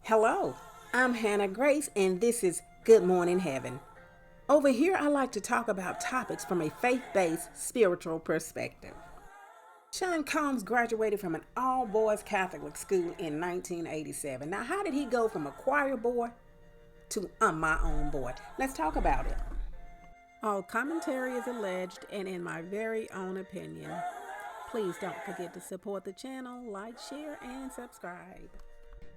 Hello, I'm Hannah Grace, and this is Good Morning Heaven. Over here, I like to talk about topics from a faith-based spiritual perspective. Sean Combs graduated from an all-boys Catholic school in 1987. Now, how did he go from a choir boy to I'm my own boy? Let's talk about it. All commentary is alleged and in my very own opinion. Please don't forget to support the channel, like, share, and subscribe.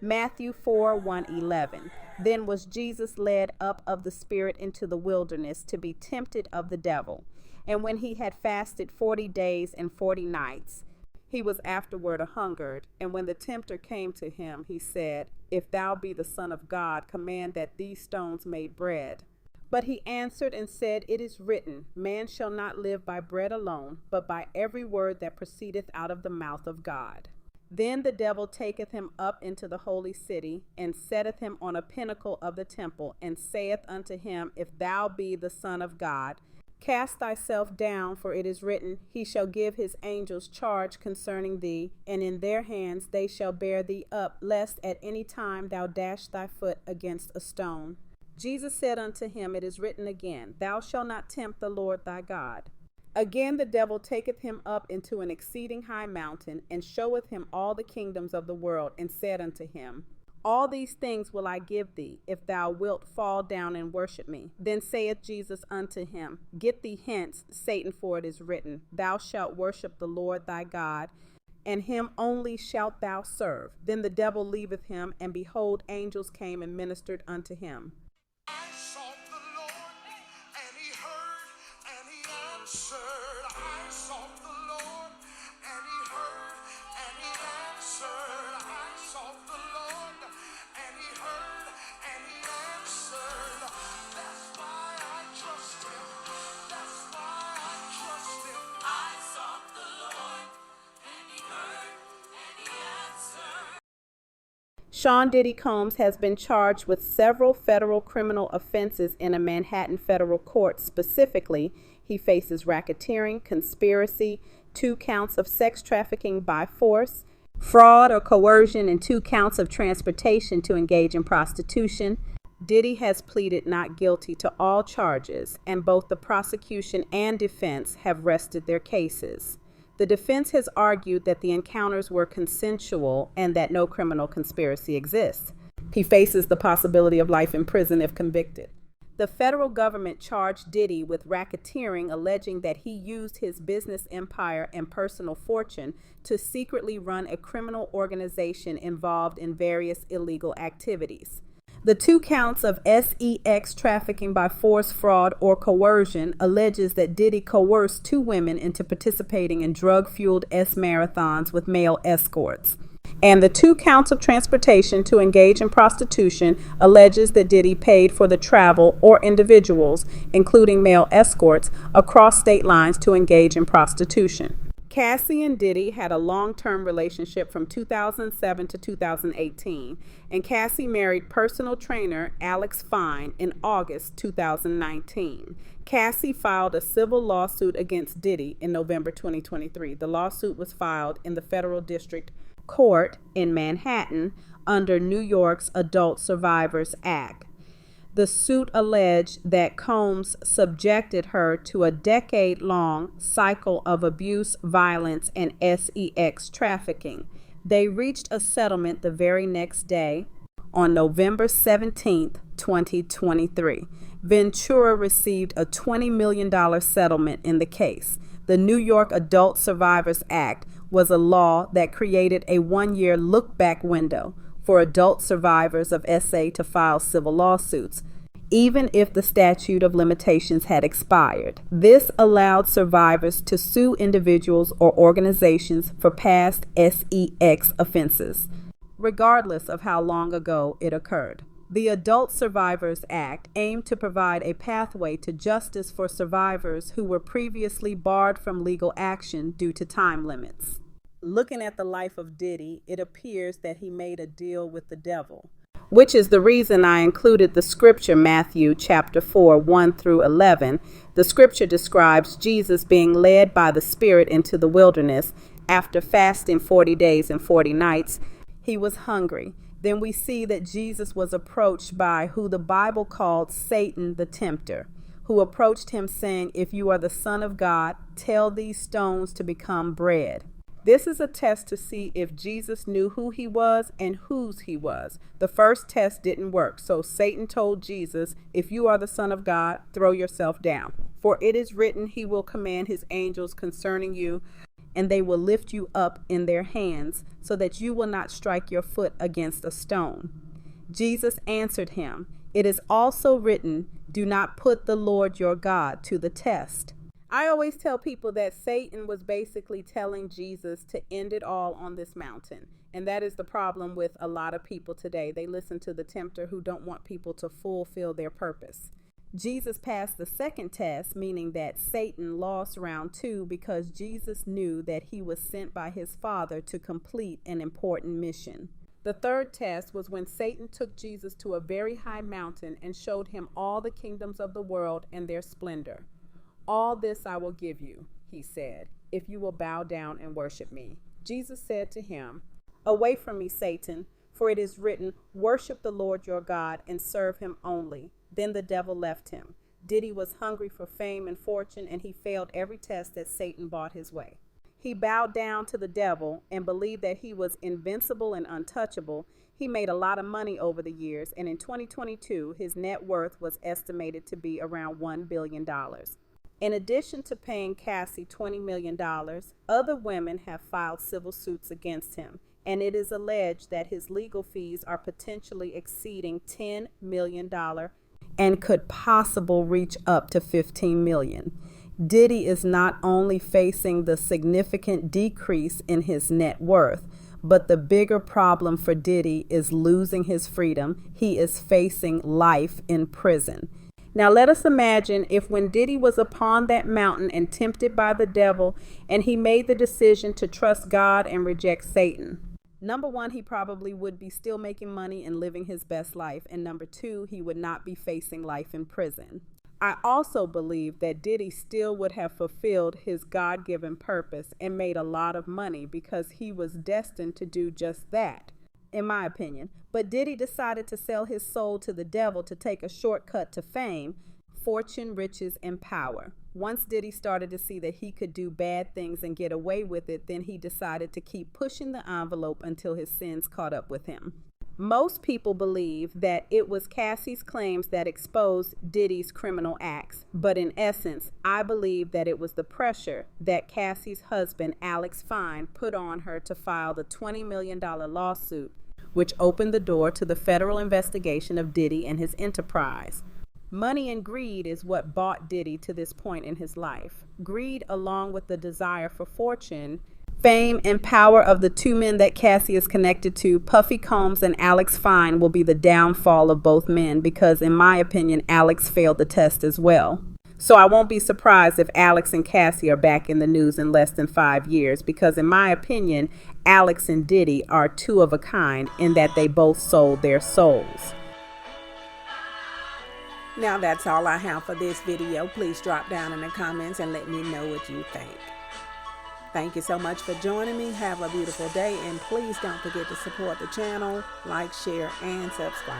Matthew 4:1-11. Then was Jesus led up of the Spirit into the wilderness to be tempted of the devil. And when he had fasted 40 days and 40 nights, he was afterward a-hungered. And when the tempter came to him, he said, If thou be the Son of God, command that these stones made bread. But he answered and said, It is written, Man shall not live by bread alone, but by every word that proceedeth out of the mouth of God. Then the devil taketh him up into the holy city, and setteth him on a pinnacle of the temple, and saith unto him, If thou be the Son of God, cast thyself down, for it is written, He shall give his angels charge concerning thee, and in their hands they shall bear thee up, lest at any time thou dash thy foot against a stone. Jesus said unto him, It is written again, Thou shalt not tempt the Lord thy God. Again the devil taketh him up into an exceeding high mountain, and showeth him all the kingdoms of the world, and said unto him, All these things will I give thee, if thou wilt fall down and worship me. Then saith Jesus unto him, Get thee hence, Satan, for it is written, Thou shalt worship the Lord thy God, and him only shalt thou serve. Then the devil leaveth him, and behold, angels came and ministered unto him. I sought the Lord, and he heard, and he answered. I sought the Lord, and he heard, and he answered. I sought the Lord, and he heard, and he answered. That's why I trust him. That's why I trust him. I sought the Lord, and he heard, and he answered. Sean Diddy Combs has been charged with several federal criminal offenses in a Manhattan federal court. Specifically, he faces racketeering, conspiracy, 2 counts of sex trafficking by force, fraud or coercion, and 2 counts of transportation to engage in prostitution. Diddy has pleaded not guilty to all charges, and both the prosecution and defense have rested their cases. The defense has argued that the encounters were consensual and that no criminal conspiracy exists. He faces the possibility of life in prison if convicted. The federal government charged Diddy with racketeering, alleging that he used his business empire and personal fortune to secretly run a criminal organization involved in various illegal activities. The 2 counts of sex trafficking by force, fraud, or coercion alleges that Diddy coerced 2 women into participating in drug-fueled marathons with male escorts. And the 2 counts of transportation to engage in prostitution alleges that Diddy paid for the travel or individuals, including male escorts, across state lines to engage in prostitution. Cassie and Diddy had a long-term relationship from 2007 to 2018, and Cassie married personal trainer Alex Fine in August 2019. Cassie filed a civil lawsuit against Diddy in November 2023. The lawsuit was filed in the Federal District Court in Manhattan under New York's Adult Survivors Act. The suit alleged that Combs subjected her to a decade-long cycle of abuse, violence, and sex trafficking. They reached a settlement the very next day, on November 17, 2023. Ventura received a $20 million settlement in the case. The New York Adult Survivors Act was a law that created a 1-year look-back window for adult survivors of SA to file civil lawsuits, even if the statute of limitations had expired. This allowed survivors to sue individuals or organizations for past sex offenses, regardless of how long ago it occurred. The Adult Survivors Act aimed to provide a pathway to justice for survivors who were previously barred from legal action due to time limits. Looking at the life of Diddy, it appears that he made a deal with the devil, which is the reason I included the scripture Matthew chapter 4, 1-11. The scripture describes Jesus being led by the Spirit into the wilderness after fasting 40 days and 40 nights. He was hungry. then we see that Jesus was approached by who the Bible called Satan the tempter, who approached him saying, "If you are the Son of God, tell these stones to become bread." This is a test to see if Jesus knew who he was and whose he was. The first test didn't work, so Satan told Jesus, "If you are the Son of God, throw yourself down. For it is written, he will command his angels concerning you, and they will lift you up in their hands, so that you will not strike your foot against a stone." Jesus answered him, "It is also written, do not put the Lord your God to the test." I always tell people that Satan was basically telling Jesus to end it all on this mountain. And that is the problem with a lot of people today. They listen to the tempter who don't want people to fulfill their purpose. Jesus passed the second test, meaning that Satan lost round 2 because Jesus knew that he was sent by his Father to complete an important mission. The third test was when Satan took Jesus to a very high mountain and showed him all the kingdoms of the world and their splendor. "All this I will give you," he said, "if you will bow down and worship me." Jesus said to him, "Away from me, Satan, for it is written, worship the Lord your God and serve him only." Then the devil left him. Diddy was hungry for fame and fortune, and he failed every test that Satan brought his way. He bowed down to the devil and believed that he was invincible and untouchable. He made a lot of money over the years, and in 2022, his net worth was estimated to be around $1 billion. In addition to paying Cassie $20 million, other women have filed civil suits against him, and it is alleged that his legal fees are potentially exceeding $10 million and could possibly reach up to $15 million. Diddy is not only facing the significant decrease in his net worth, but the bigger problem for Diddy is losing his freedom. He is facing life in prison. Now let us imagine if when Diddy was upon that mountain and tempted by the devil, and he made the decision to trust God and reject Satan. Number 1, he probably would be still making money and living his best life. And number 2, he would not be facing life in prison. I also believe that Diddy still would have fulfilled his God-given purpose and made a lot of money because he was destined to do just that, in my opinion. But Diddy decided to sell his soul to the devil to take a shortcut to fame, fortune, riches, and power. Once Diddy started to see that he could do bad things and get away with it, then he decided to keep pushing the envelope until his sins caught up with him. Most people believe that it was Cassie's claims that exposed Diddy's criminal acts, but in essence, I believe that it was the pressure that Cassie's husband, Alex Fine, put on her to file the $20 million lawsuit, which opened the door to the federal investigation of Diddy and his enterprise. Money and greed is what brought Diddy to this point in his life. Greed, along with the desire for fortune, fame, and power of the 2 men that Cassie is connected to, Puffy Combs and Alex Fine, will be the downfall of both men because, in my opinion, Alex failed the test as well. So I won't be surprised if Alex and Cassie are back in the news in less than 5 years because, in my opinion, Alex and Diddy are 2 of a kind in that they both sold their souls. Now that's all I have for this video. Please drop down in the comments and let me know what you think. Thank you so much for joining me. Have a beautiful day, and please don't forget to support the channel, like, share, and subscribe.